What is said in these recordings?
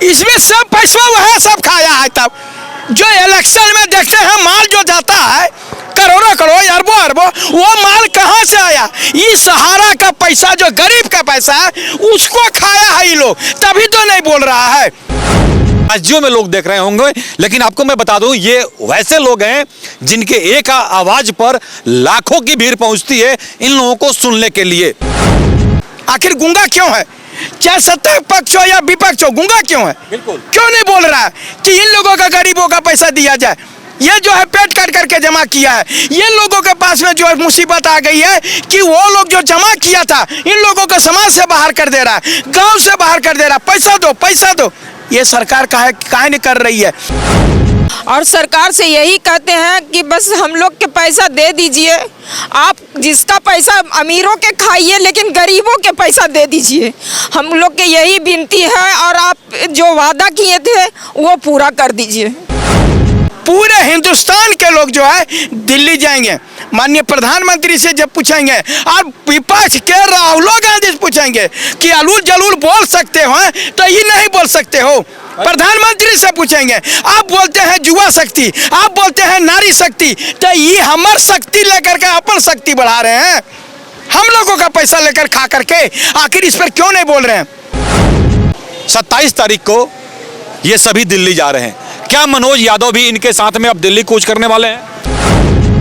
इसमें सब पैसा वह सब खाया है। तब जो इलेक्शन में देखते हैं माल जो जाता है करोड़ों करोड़ अरबों अरबों, वो माल कहाँ से आया? ये सहारा का पैसा जो गरीब का पैसा है उसको खाया है ये लोग, तभी तो नहीं बोल रहा है। राज्यों में लोग देख रहे होंगे, लेकिन आपको मैं बता दूं ये वैसे लोग हैं जिनके एक आवाज पर लाखों की भीड़ पहुंचती है इन लोगों को सुनने के लिए। आखिर गूंगा क्यों है? चाहे सत्ता पक्ष हो या विपक्ष हो, गूंगा क्यों है? बिल्कुल क्यों नहीं बोल रहा है कि इन लोगों का गरीबों का पैसा दिया जाए? ये जो है पेट काट करके जमा किया है, ये लोगों के पास में जो है मुसीबत आ गई है कि वो लोग जो जमा किया था इन लोगों को समाज से बाहर कर दे रहा है, गांव से बाहर कर दे रहा है। पैसा दो पैसा दो, ये सरकार काहे नहीं कर रही है? और सरकार से यही कहते हैं कि बस हम लोग के पैसा दे दीजिए, आप जिसका पैसा अमीरों के खाइए लेकिन गरीबों के पैसा दे दीजिए, हम लोग के यही विनती है। और आप जो वादा किए थे वो पूरा कर दीजिए। पूरे हिंदुस्तान के लोग जो है दिल्ली जाएंगे, माननीय प्रधानमंत्री से जब पूछेंगे और विपक्ष के राहुल गांधी से पूछेंगे कि अलूल जलूल बोल सकते हो तो ये नहीं बोल सकते हो। प्रधानमंत्री से पूछेंगे, आप बोलते हैं युवा शक्ति, आप बोलते हैं नारी शक्ति, तो ये हमारी शक्ति लेकर के अपन शक्ति बढ़ा रहे हैं। हम लोगों का पैसा लेकर खा करके आखिर इस पर क्यों नहीं बोल रहे हैं? 27 तारीख को ये सभी दिल्ली जा रहे हैं, क्या मनोज यादव भी इनके साथ में अब दिल्ली कूच करने वाले हैं?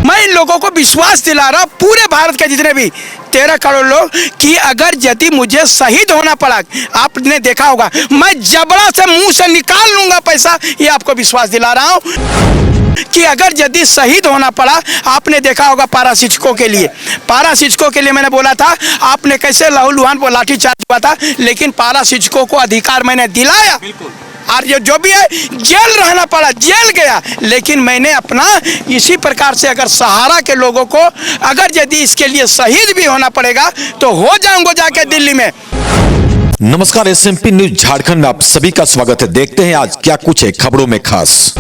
मैं इन लोगों को विश्वास दिला रहा हूँ, पूरे भारत के जितने भी 13 करोड़ लोग, कि अगर यदि मुझे शहीद होना पड़ा, आपने देखा होगा मैं जबड़ा से मुंह से निकाल लूंगा पैसा, ये आपको विश्वास दिला रहा हूँ कि अगर यदि शहीद होना पड़ा, आपने देखा होगा पारा शिक्षकों के लिए मैंने बोला था, आपने कैसे लहू लुहान पर लाठीचार्ज हुआ था, लेकिन पारा शिक्षकों को अधिकार मैंने दिलाया। और जो भी है जेल रहना पड़ा, जेल गया, लेकिन मैंने अपना इसी प्रकार से अगर सहारा के लोगों को अगर यदि इसके लिए शहीद भी होना पड़ेगा तो हो जाऊंगा जाके दिल्ली में। नमस्कार, SMP न्यूज झारखंड में आप सभी का स्वागत है। देखते हैं आज क्या कुछ है खबरों में खास।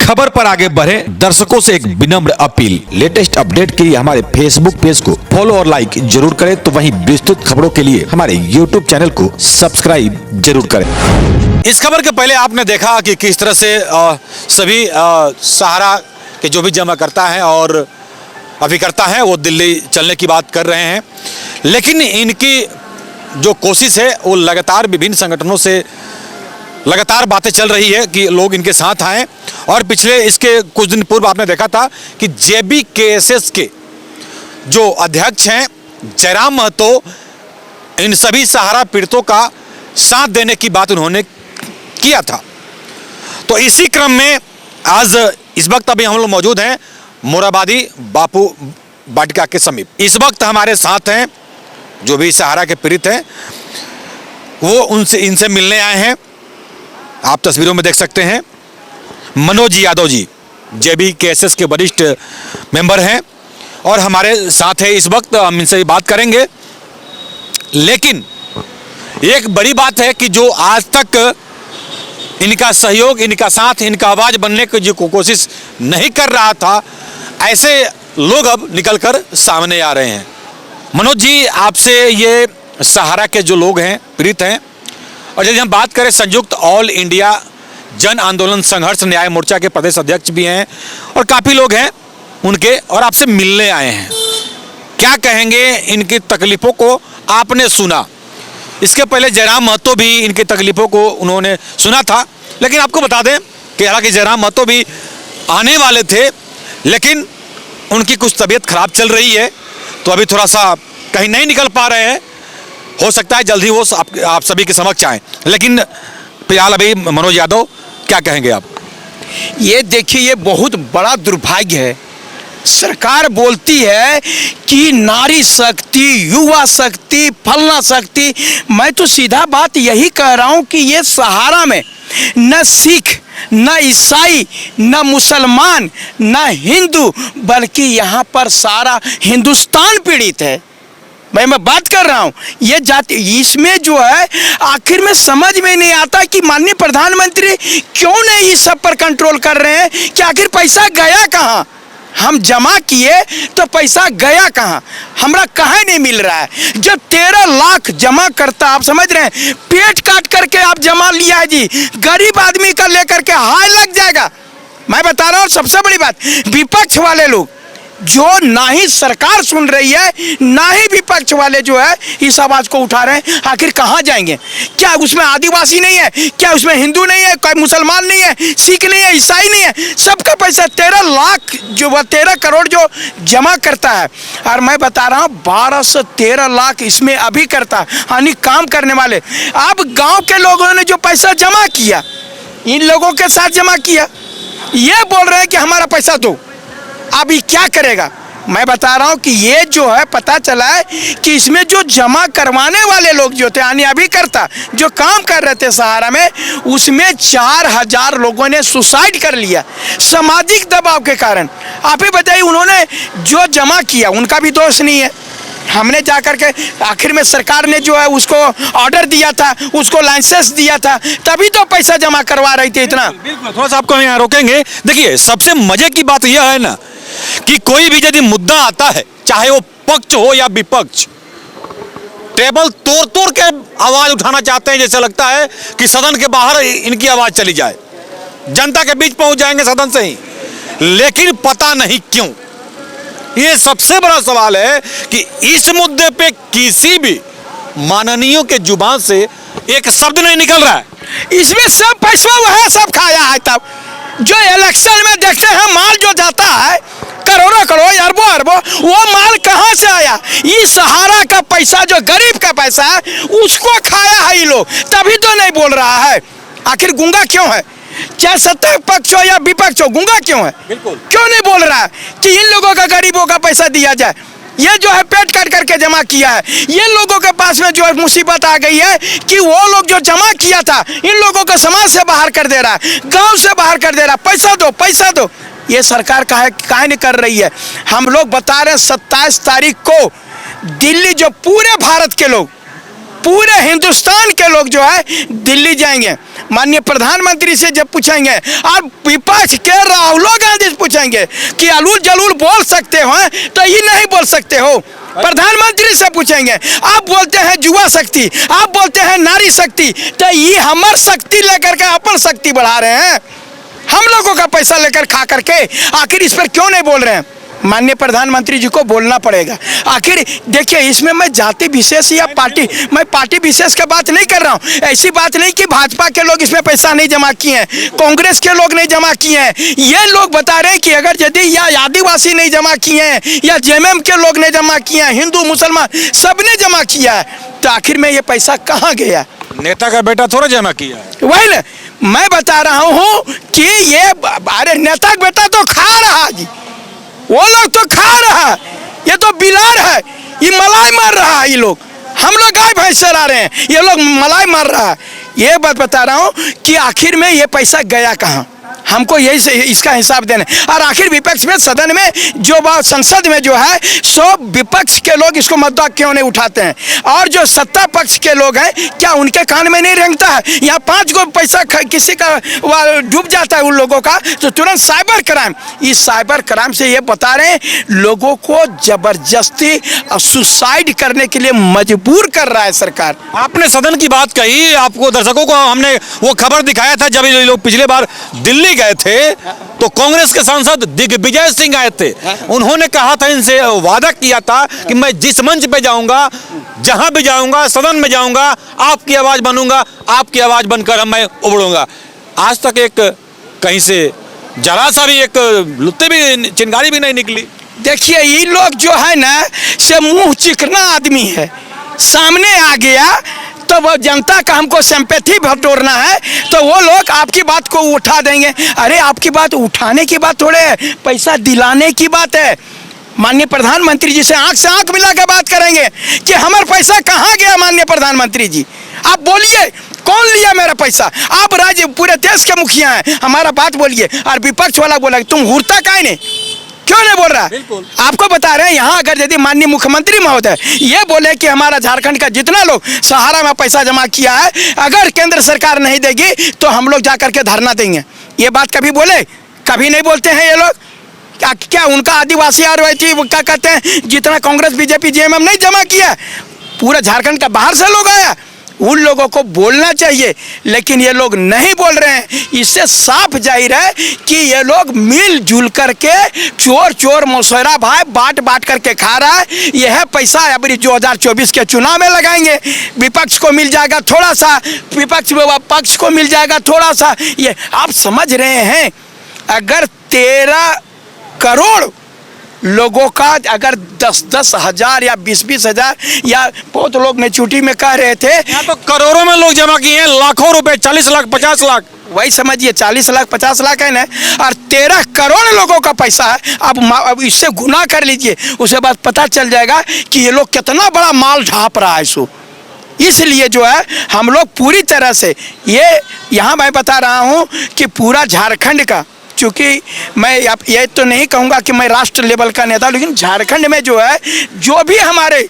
खबर पर आगे बढ़े, दर्शकों से एक विनम्र अपील, लेटेस्ट अपडेट के लिए हमारे फेसबुक पेज को फॉलो और लाइक जरूर करें, तो वहीं विस्तृत खबरों के लिए हमारे यूट्यूब चैनल को सब्सक्राइब जरूर करें। इस खबर के पहले आपने देखा कि किस तरह से सभी सहारा के जो भी जमा करता है और अभिकर्ता है वो दिल्ली चलने की बात कर रहे हैं, लेकिन इनकी जो कोशिश है वो लगातार विभिन्न संगठनों से लगातार बातें चल रही है कि लोग इनके साथ आएं। और पिछले इसके कुछ दिन पूर्व आपने देखा था कि JBKSS के जो अध्यक्ष हैं जयराम महतो, इन सभी सहारा पीड़ितों का साथ देने की बात उन्होंने किया था। तो इसी क्रम में आज इस वक्त अभी हम लोग मौजूद हैं मोराबादी बापू वाटिका के समीप। इस वक्त हमारे साथ हैं जो भी सहारा के पीड़ित हैं, वो इनसे मिलने आए हैं। आप तस्वीरों में देख सकते हैं मनोज यादव जी JBKSS के वरिष्ठ मेंबर हैं और हमारे साथ है इस वक्त, हम इनसे बात करेंगे। लेकिन एक बड़ी बात है कि जो आज तक इनका सहयोग, इनका साथ, इनका आवाज बनने की जो कोशिश नहीं कर रहा था, ऐसे लोग अब निकलकर सामने आ रहे हैं। मनोज जी, आपसे ये सहारा के जो लोग हैं, पीड़ित हैं, और यदि हम बात करें संयुक्त ऑल इंडिया जन आंदोलन संघर्ष न्याय मोर्चा के प्रदेश अध्यक्ष भी हैं और काफ़ी लोग हैं उनके, और आपसे मिलने आए हैं, क्या कहेंगे? इनकी तकलीफ़ों को आपने सुना, इसके पहले जयराम महतो भी इनकी तकलीफ़ों को उन्होंने सुना था, लेकिन आपको बता दें कि हालांकि जयराम महतो भी आने वाले थे, लेकिन उनकी कुछ तबीयत खराब चल रही है, तो अभी थोड़ा सा कहीं नहीं निकल पा रहे हैं। हो सकता है जल्दी वो आप सभी के समक्ष आएँ, लेकिन फिलहाल अभी मनोज यादव, क्या कहेंगे आप? ये देखिए, ये बहुत बड़ा दुर्भाग्य है। सरकार बोलती है कि नारी शक्ति, युवा शक्ति, फलना शक्ति। मैं तो सीधा बात यही कह रहा हूँ कि ये सहारा में न सिख, न ईसाई, न मुसलमान, न हिंदू, बल्कि यहाँ पर सारा हिंदुस्तान पीड़ित है। मैं बात कर रहा हूँ ये जाति, इसमें जो है आखिर में समझ में नहीं आता कि माननीय प्रधानमंत्री क्यों नहीं इस सब पर कंट्रोल कर रहे हैं कि आखिर पैसा गया कहाँ। हम जमा किए तो पैसा गया कहाँ, हमरा कहाँ नहीं मिल रहा है। जब 13 लाख जमा करता, आप समझ रहे हैं, पेट काट करके आप जमा लिया है जी, गरीब आदमी का लेकर के हाय लग जाएगा। मैं बता रहा हूँ सबसे बड़ी बात, विपक्ष वाले लोग जो ना ही सरकार सुन रही है, ना ही विपक्ष वाले जो है इस आवाज को उठा रहे हैं, आखिर कहाँ जाएंगे? क्या उसमें आदिवासी नहीं है? क्या उसमें हिंदू नहीं है? कोई मुसलमान नहीं है? सिख नहीं है? ईसाई नहीं है? सबका पैसा 13 लाख जो 13 करोड़ जो जमा करता है, और मैं बता रहा हूँ 12 से 13 लाख इसमें अभी करता, यानी काम करने वाले। अब गाँव के लोगों ने जो पैसा जमा किया, इन लोगों के साथ जमा किया, ये बोल रहे हैं कि हमारा पैसा दो। अब ये क्या करेगा? मैं बता रहा हूँ कि ये जो है, पता चला है कि इसमें जो जमा करवाने वाले लोग जो थे, यानी अभी करता जो काम कर रहे थे सहारा में, उसमें 4000 लोगों ने सुसाइड कर लिया सामाजिक दबाव के कारण। आप ही बताइए, उन्होंने जो जमा किया उनका भी दोष नहीं है। हमने जा कर के आखिर में सरकार ने जो है उसको ऑर्डर दिया था, उसको लाइसेंस दिया था, तभी तो पैसा जमा करवा रही थी इतना। बिल्कुल, थोड़ा सा आपको हम यहाँ रोकेंगे। देखिए, सबसे मजे की बात यह है ना कि कोई भी यदि मुद्दा आता है, चाहे वो पक्ष हो या विपक्ष, टेबल तोड़ तोड़ के आवाज उठाना चाहते हैं। जैसे लगता है कि सदन के बाहर इनकी आवाज चली जाए, जनता के बीच पहुंच जाएंगे सदन से ही। लेकिन पता नहीं क्यों, ये सबसे बड़ा सवाल है कि इस मुद्दे पे किसी भी माननीयों के जुबान से एक शब्द नहीं निकल रहा है। इसमें सब पैसा वह सब खाया है। तब जो इलेक्शन में देखते हैं माल जो जाता है, करोड़ों करोड़, अरबों अरबों, वो माल कहाँ से आया? ये सहारा का पैसा, जो गरीब का पैसा है, उसको खाया है ये लोग, तभी तो नहीं बोल रहा है। आखिर गूंगा क्यों है? चाहे सत्ता पक्ष हो या विपक्ष हो, गूंगा क्यों है? बिल्कुल, क्यों नहीं बोल रहा है कि इन लोगों का, गरीबों का पैसा दिया जाए? ये जो है पेट काट करके जमा किया है। ये लोगों के पास में जो है मुसीबत आ गई है कि वो लोग जो जमा किया था, इन लोगों को समाज से बाहर कर दे रहा है, गांव से बाहर कर दे रहा है। पैसा दो, पैसा दो। ये सरकार काहे नहीं कर रही है? हम लोग बता रहे हैं 27 तारीख को दिल्ली, जो पूरे भारत के लोग, पूरे हिंदुस्तान के लोग जो है दिल्ली जाएंगे, माननीय प्रधानमंत्री से जब पूछेंगे, और विपक्ष के राहुल गांधी से पूछेंगे कि अलूल जलूल बोल सकते हो तो ये नहीं बोल सकते हो। प्रधानमंत्री से पूछेंगे, आप बोलते हैं युवा शक्ति, आप बोलते हैं नारी शक्ति, तो ये हमार शक्ति लेकर के अपन शक्ति बढ़ा रहे हैं। हम लोगों का पैसा लेकर खा करके आखिर इस पर क्यों नहीं बोल रहे हैं? माननीय प्रधानमंत्री जी को बोलना पड़ेगा। आखिर देखिए, इसमें मैं जाति विशेष या मैं पार्टी विशेष की बात नहीं कर रहा हूँ। ऐसी बात नहीं कि भाजपा के लोग इसमें पैसा नहीं जमा किए हैं, कांग्रेस के लोग नहीं जमा किए हैं। ये लोग बता रहे हैं कि अगर यदि या आदिवासी नहीं जमा किए हैं, या जेएमएम के लोग नहीं जमा किए हैं, हिंदू मुसलमान सबने जमा किया है, तो आखिर में ये पैसा कहाँ गया? नेता का बेटा थोड़ा जमा किया है। वही ना मैं बता रहा हूँ कि ये, अरे नेता का बेटा तो खा रहा जी, वो लोग तो खा रहा, ये तो बिलार है, ये मलाई मार रहा है। ये लोग, हम लोग गाय भैंस चरा रहे हैं, ये लोग मलाई मार रहा है। ये बात बता रहा हूँ कि आखिर में ये पैसा गया कहाँ, हमको यही से इसका हिसाब देना। और आखिर विपक्ष में, सदन में जो बात, संसद में जो है, सब विपक्ष के लोग इसको मुद्दा क्यों नहीं उठाते हैं? और जो सत्ता पक्ष के लोग हैं, क्या उनके कान में नहीं रेंगता है? यहाँ 5 गो पैसा किसी का डूब जाता है उन लोगों का, तो तुरंत साइबर क्राइम, इस साइबर क्राइम से ये बता रहे हैं लोगों को जबरदस्ती सुसाइड करने के लिए मजबूर कर रहा है सरकार। आपने सदन की बात कही, आपको दर्शकों को हमने वो खबर दिखाया था जब ये लोग पिछले बार दिल्ली गए थे, तो कांग्रेस के सांसद दिग्विजय सिंह आए थे। उन्होंने कहा था, इनसे वादा किया था कि मैं जिस मंच पे जाऊंगा, जहां भी जाऊंगा, सदन में जाऊंगा, आपकी आवाज बनूंगा, आपकी आवाज बनकर मैं उबड़ूंगा। आज तक एक कहीं से जरा सा भी एक लुत्ते भी, चिंगारी भी नहीं निकली। देखिए, ये लोग जो है ना, से मुंह चिकना आदमी है, सामने आ गया तो वो जनता का हमको सिंपैथी बटोरना है, तो वो लोग आपकी बात को उठा देंगे। अरे आपकी बात उठाने की बात थोड़े है, पैसा दिलाने की बात है। माननीय प्रधानमंत्री जी से आंख मिला के बात करेंगे कि हमारा पैसा कहाँ गया। माननीय प्रधानमंत्री जी, आप बोलिए, कौन लिया मेरा पैसा? आप राज्य पूरे देश के मुखिया हैं, हमारा बात बोलिए। और विपक्ष वाला बोला तुम हुरता काहे नहीं, क्यों नहीं बोल रहा? आपको बता रहे हैं, यहाँ अगर यदि माननीय मुख्यमंत्री महोदय ये बोले कि हमारा झारखंड का जितना लोग सहारा में पैसा जमा किया है, अगर केंद्र सरकार नहीं देगी तो हम लोग जाकर के धरना देंगे, ये बात कभी बोले? कभी नहीं बोलते हैं ये लोग। क्या उनका आदिवासी आरक्षण वो क्या कहते हैं, जितना कांग्रेस बीजेपी जेएमएम नहीं जमा किया, पूरा झारखंड का बाहर से लोग आया, उन लोगों को बोलना चाहिए, लेकिन ये लोग नहीं बोल रहे हैं। इससे साफ जाहिर है कि ये लोग मिलजुल करके चोर चोर मौसेरा भाई बांट बांट करके खा रहा है। यह पैसा अभी 2024 के चुनाव में लगाएंगे, विपक्ष को मिल जाएगा थोड़ा सा, पक्ष को मिल जाएगा थोड़ा सा। ये आप समझ रहे हैं, अगर 13 करोड़ लोगों का अगर 10-10 हजार या 20-20 हजार, या बहुत लोग मैच्योरिटी में कह रहे थे यहाँ तो करोड़ों में लोग जमा किए हैं, लाखों रुपए, 40 लाख 50 लाख, वही समझिए 40 लाख 50 लाख है ना, और 13 करोड़ लोगों का पैसा है। अब इससे गुना कर लीजिए, उसके बाद पता चल जाएगा कि ये लोग कितना बड़ा माल ढाप रहा है। सो इसलिए जो है हम लोग पूरी तरह से यहाँ मैं बता रहा हूँ कि पूरा झारखंड का, चूँकि मैं ये तो नहीं कहूँगा कि मैं राष्ट्र लेवल का नेता, लेकिन झारखंड में जो है, जो भी हमारे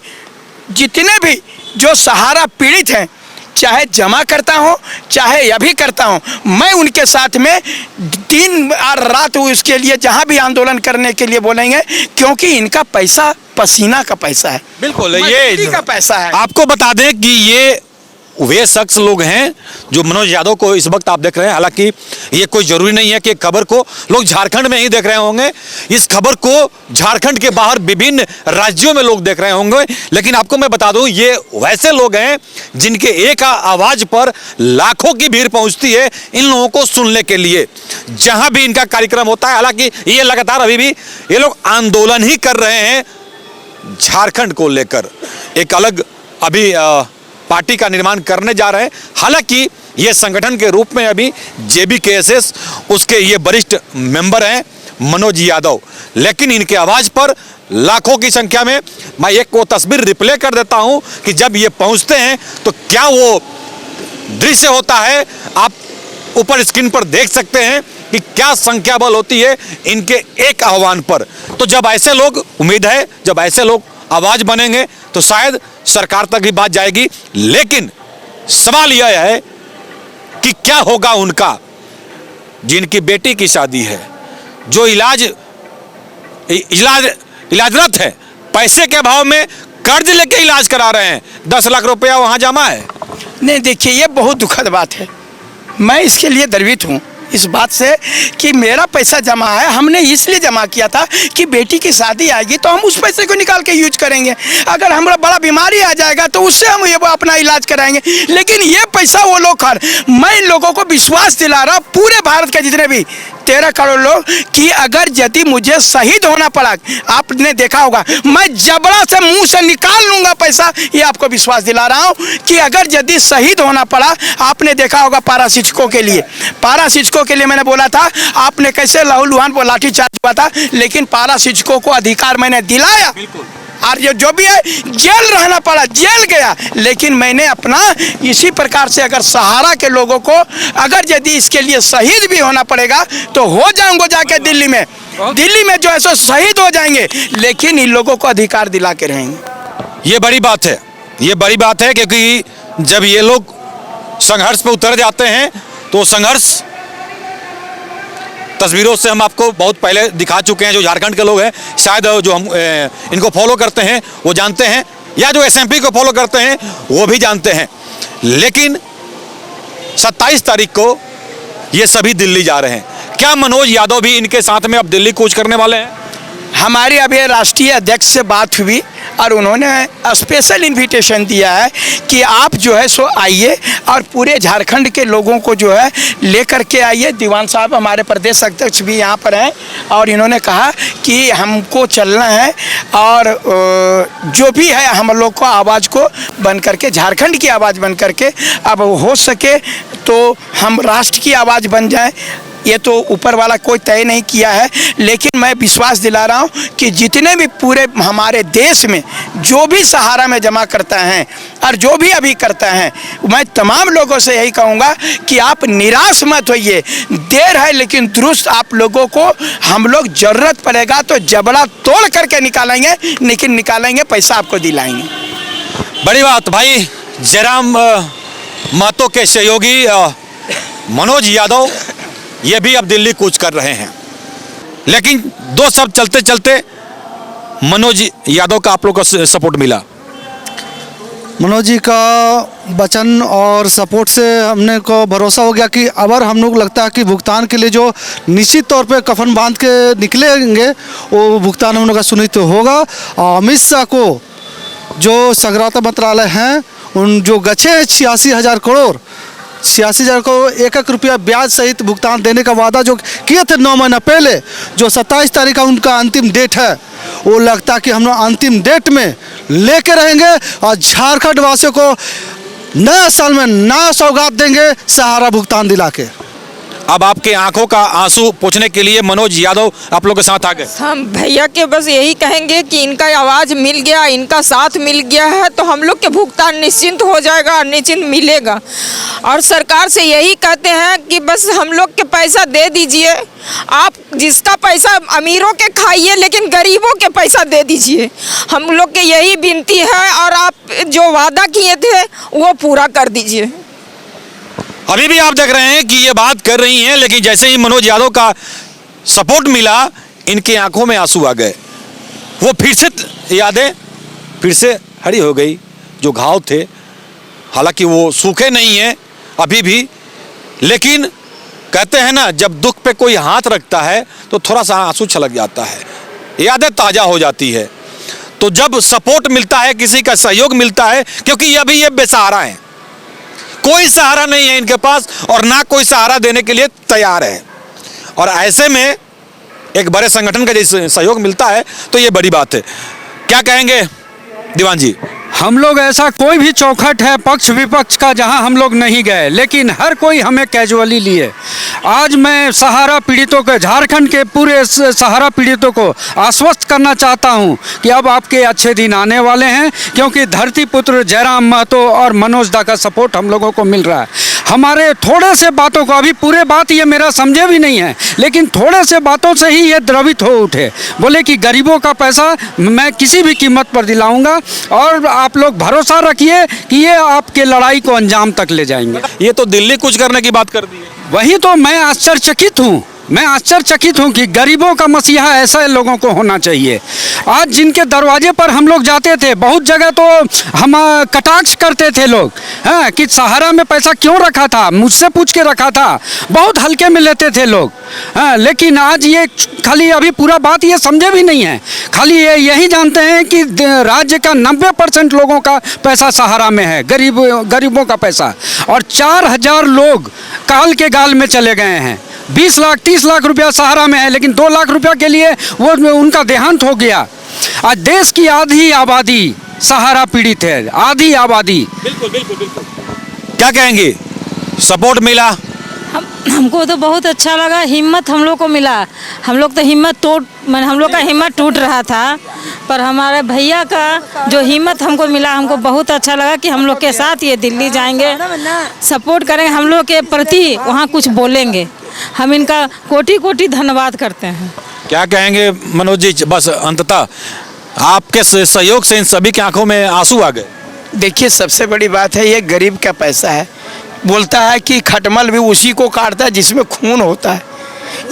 जितने भी जो सहारा पीड़ित हैं, चाहे जमा करता हूँ चाहे अभी करता हूँ, मैं उनके साथ में दिन और रात उसके लिए जहाँ भी आंदोलन करने के लिए बोलेंगे, क्योंकि इनका पैसा पसीना का पैसा है। बिल्कुल, ये का पैसा है। आपको बता दें कि ये वे शख्स लोग हैं जो मनोज यादव को इस वक्त आप देख रहे हैं। हालांकि ये कोई जरूरी नहीं है कि खबर को लोग झारखंड में ही देख रहे होंगे, इस खबर को झारखंड के बाहर विभिन्न राज्यों में लोग देख रहे होंगे, लेकिन आपको मैं बता दूं, ये वैसे लोग हैं जिनके एक आवाज पर लाखों की भीड़ पहुंचती है इन लोगों को सुनने के लिए, जहां भी इनका कार्यक्रम होता है। हालांकि ये लगातार अभी भी ये लोग आंदोलन ही कर रहे हैं झारखंड को लेकर, एक अलग अभी पार्टी का निर्माण करने जा रहे हैं। हालांकि ये संगठन के रूप में अभी JBKSS उसके ये वरिष्ठ मेंबर हैं मनोज यादव, लेकिन इनके आवाज पर लाखों की संख्या में, मैं एक वो तस्वीर रिप्ले कर देता हूं कि जब ये पहुंचते हैं तो क्या वो दृश्य होता है, आप ऊपर स्क्रीन पर देख सकते हैं कि क्या संख्या बल होती है इनके एक आह्वान पर। तो जब ऐसे लोग, उम्मीद है जब ऐसे लोग आवाज बनेंगे तो शायद सरकार तक भी बात जाएगी, लेकिन सवाल यह है कि क्या होगा उनका, जिनकी बेटी की शादी है, जो इलाजरत है, पैसे के अभाव में कर्ज लेके इलाज करा रहे हैं, 10 लाख रुपया वहां जमा है। नहीं, देखिए ये बहुत दुखद बात है। मैं इसके लिए गर्वित हूँ इस बात से कि मेरा पैसा जमा है, हमने इसलिए जमा किया था कि बेटी की शादी आएगी तो हम उस पैसे को निकाल के यूज करेंगे, अगर हमारा बड़ा बीमारी आ जाएगा तो उससे हम ये अपना इलाज कराएंगे। लेकिन ये पैसा वो लोग मैं इन लोगों को विश्वास दिला रहा, पूरे भारत के जितने भी 13 करोड़ लोग, कि अगर यदि मुझे शहीद होना पड़ा, आपने देखा होगा मैं जबड़ा से मुंह से निकाल लूंगा पैसा, ये आपको विश्वास दिला रहा हूं कि अगर यदि शहीद होना पड़ा, आपने देखा होगा पारा शिक्षकों के लिए मैंने बोला था, आपने कैसे लहूलुहान पर लाठीचार्ज हुआ था, लेकिन पारा शिक्षकों को अधिकार मैंने दिलाया, और जो भी है जेल रहना पड़ा, जेल गया, लेकिन मैंने अपना इसी प्रकार से अगर सहारा के लोगों को अगर यदि इसके लिए शहीद भी होना पड़ेगा तो हो जाऊंगा जाके दिल्ली में जो है सो शहीद हो जाएंगे, लेकिन इन लोगों को अधिकार दिला के रहेंगे। ये बड़ी बात है, ये बड़ी बात है, क्योंकि जब ये लोग संघर्ष पे उतर जाते हैं तो संघर्ष तस्वीरों से हम आपको बहुत पहले दिखा चुके हैं। जो झारखंड के लोग हैं, शायद जो हम इनको फॉलो करते हैं वो जानते हैं, या जो SMP को फॉलो करते हैं वो भी जानते हैं। लेकिन 27 तारीख को ये सभी दिल्ली जा रहे हैं। क्या मनोज यादव भी इनके साथ में अब दिल्ली कूच करने वाले हैं? हमारी अभी राष्ट्रीय अध्यक्ष से बात हुई और उन्होंने स्पेशल इनविटेशन दिया है कि आप जो है सो आइए और पूरे झारखंड के लोगों को जो है लेकर के आइए। दीवान साहब हमारे प्रदेश अध्यक्ष भी यहाँ पर हैं और इन्होंने कहा कि हमको चलना है और जो भी है हम लोग को आवाज़ को बन करके, झारखंड की आवाज़ बन करके, अब हो सके तो हम राष्ट्र की आवाज़ बन जाए। ये तो ऊपर वाला कोई तय नहीं किया है, लेकिन मैं विश्वास दिला रहा हूँ कि जितने भी पूरे हमारे देश में जो भी सहारा में जमा करता है और जो भी अभी करता है, मैं तमाम लोगों से यही कहूँगा कि आप निराश मत होइए। देर है लेकिन दुरुस्त, आप लोगों को हम लोग ज़रूरत पड़ेगा तो जबड़ा तोड़ करके निकालेंगे, लेकिन निकालेंगे, पैसा आपको दिलाएंगे। बड़ी बात। भाई जयराम महतो के सहयोगी मनोज यादव ये भी अब दिल्ली कूच कर रहे हैं, लेकिन दो सब चलते चलते मनोज यादव का आप लोग को सपोर्ट मिला। मनोज जी का वचन और सपोर्ट से हमने को भरोसा हो गया कि अगर हम लोग लगता है कि भुगतान के लिए जो निश्चित तौर पे कफन बांध के निकलेंगे वो भुगतान हम लोग का सुनिश्चित होगा। और अमित शाह को जो संग्रहता मंत्रालय हैं उन जो गच्छे हैं 86,000 करोड़ 86,000 को 1-1 रुपया ब्याज सहित भुगतान देने का वादा जो किए थे 9 महीना पहले, जो 27 तारीख का उनका अंतिम डेट है, वो लगता है कि हम लोग अंतिम डेट में लेके रहेंगे और झारखंड वासियों को नए साल में नया सौगात देंगे सहारा भुगतान दिला के। अब आपके आंखों का आंसू पोंछने के लिए मनोज यादव आप लोग के साथ आ गए। हम भैया के बस यही कहेंगे कि इनका आवाज़ मिल गया, इनका साथ मिल गया है तो हम लोग के भुगतान निश्चिंत हो जाएगा और निश्चिंत मिलेगा। और सरकार से यही कहते हैं कि बस हम लोग के पैसा दे दीजिए। आप जिसका पैसा अमीरों के खाइए लेकिन गरीबों के पैसा दे दीजिए। हम लोग के यही विनती है और आप जो वादा किए थे वो पूरा कर दीजिए। अभी भी आप देख रहे हैं कि ये बात कर रही हैं, लेकिन जैसे ही मनोज यादव का सपोर्ट मिला इनकी आंखों में आंसू आ गए। वो फिर से यादें फिर से हरी हो गई। जो घाव थे हालांकि वो सूखे नहीं हैं अभी भी, लेकिन कहते हैं ना जब दुख पे कोई हाथ रखता है तो थोड़ा सा आंसू छलक जाता है, यादें ताज़ा हो जाती है। तो जब सपोर्ट मिलता है, किसी का सहयोग मिलता है, क्योंकि अभी ये बेसहारा हैं, कोई सहारा नहीं है इनके पास और ना कोई सहारा देने के लिए तैयार है। और ऐसे में एक बड़े संगठन का जैसे सहयोग मिलता है तो ये बड़ी बात है। क्या कहेंगे दीवान जी? हम लोग ऐसा कोई भी चौखट है पक्ष विपक्ष का जहां हम लोग नहीं गए, लेकिन हर कोई हमें कैजुअली लिए। आज मैं सहारा पीड़ितों को, झारखंड के पूरे सहारा पीड़ितों को आश्वस्त करना चाहता हूं कि अब आपके अच्छे दिन आने वाले हैं, क्योंकि धरती पुत्र जयराम महतो और मनोज दा का सपोर्ट हम लोगों को मिल रहा है। हमारे थोड़े से बातों को, अभी पूरे बात ये मेरा समझे भी नहीं है, लेकिन थोड़े से बातों से ही ये द्रवित हो उठे, बोले कि गरीबों का पैसा मैं किसी भी कीमत पर दिलाऊंगा और आप लोग भरोसा रखिए कि ये आपके लड़ाई को अंजाम तक ले जाएंगे। ये तो दिल्ली कुछ करने की बात कर दी है। वही तो मैं आश्चर्यचकित हूँ, मैं आश्चर्यचकित हूँ कि गरीबों का मसीहा ऐसा लोगों को होना चाहिए। आज जिनके दरवाजे पर हम लोग जाते थे, बहुत जगह तो हम कटाक्ष करते थे लोग, हाँ, कि सहारा में पैसा क्यों रखा था, मुझसे पूछ के रखा था, बहुत हल्के में लेते थे लोग, हाँ। लेकिन आज ये खाली अभी पूरा बात ये समझे भी नहीं है, खाली ये यही जानते हैं कि राज्य का 90% लोगों का पैसा सहारा में है, गरीबों का पैसा। और 4,000 लोग काल के गाल में चले गए हैं। 20 लाख 30 लाख रुपया सहारा में है, लेकिन 2 लाख रुपया के लिए वो उनका देहांत हो गया। आज देश की आधी आबादी सहारा पीड़ित है, आधी आबादी। बिल्कुल बिल्कुल बिल्कुल। क्या कहेंगे? सपोर्ट मिला, हमको तो बहुत अच्छा लगा, हिम्मत हम लोग को मिला। हम लोग तो हम लोग का हिम्मत टूट रहा था, पर हमारे भैया का जो हिम्मत हमको मिला, हमको बहुत अच्छा लगा कि हम लोग के साथ ये दिल्ली जाएंगे, सपोर्ट करेंगे, हम लोग के प्रति वहाँ कुछ बोलेंगे। हम इनका कोटि कोटि धन्यवाद करते हैं। क्या कहेंगे मनोज जी? बस अंततः आपके सहयोग से इन सभी की आंखों में आंसू आ गए। देखिए, सबसे बड़ी बात है ये गरीब का पैसा है। बोलता है कि खटमल भी उसी को काटता है जिसमें खून होता है।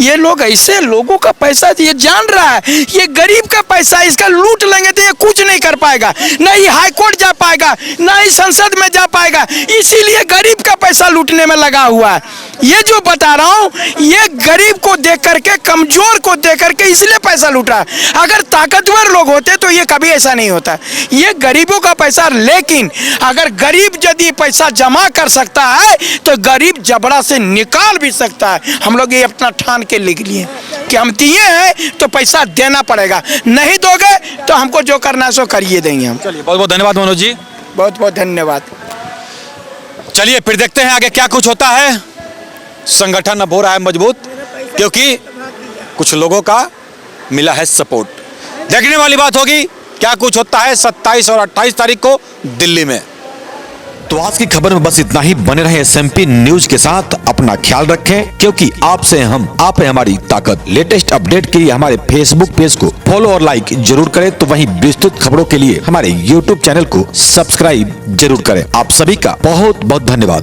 ये लोग ऐसे लोगों का पैसा ये जान रहा है, ये गरीब का पैसा, इसका लूट लेंगे तो ये कुछ नहीं कर पाएगा, ना ही हाई कोर्ट जा पाएगा, ना ही संसद में जा पाएगा। इसीलिए गरीब का पैसा लूटने में लगा हुआ है। ये जो बता रहा हूँ, ये गरीब को देख करके, कमजोर को देख करके इसलिए पैसा लूट रहा है। अगर ताकतवर लोग होते तो ये कभी ऐसा नहीं होता। ये गरीबों का पैसा, लेकिन अगर गरीब यदि पैसा जमा कर सकता है तो गरीब जबड़ा से निकाल भी सकता है। हम लोग ये अपना ठान के लिख लिए कि हम दिए हैं तो पैसा देना पड़ेगा, नहीं दोगे तो हमको जो करना है सो करिए देंगे हम। चलिए, बहुत बहुत धन्यवाद मनोज जी, बहुत बहुत धन्यवाद। चलिए फिर देखते हैं आगे क्या कुछ होता है। संगठन अब हो रहा है मजबूत, क्योंकि कुछ लोगों का मिला है सपोर्ट। देखने वाली बात होगी क्या कुछ होता है 27 और 28 तारीख को दिल्ली में। तो आज की खबर में बस इतना ही। बने रहे SMP न्यूज के साथ, अपना ख्याल रखें, क्योंकि आपसे हम, आप है हमारी ताकत। लेटेस्ट अपडेट के लिए हमारे फेसबुक पेज को फॉलो और लाइक जरूर करें, तो वहीं विस्तृत खबरों के लिए हमारे YouTube चैनल को सब्सक्राइब जरूर करें। आप सभी का बहुत बहुत धन्यवाद।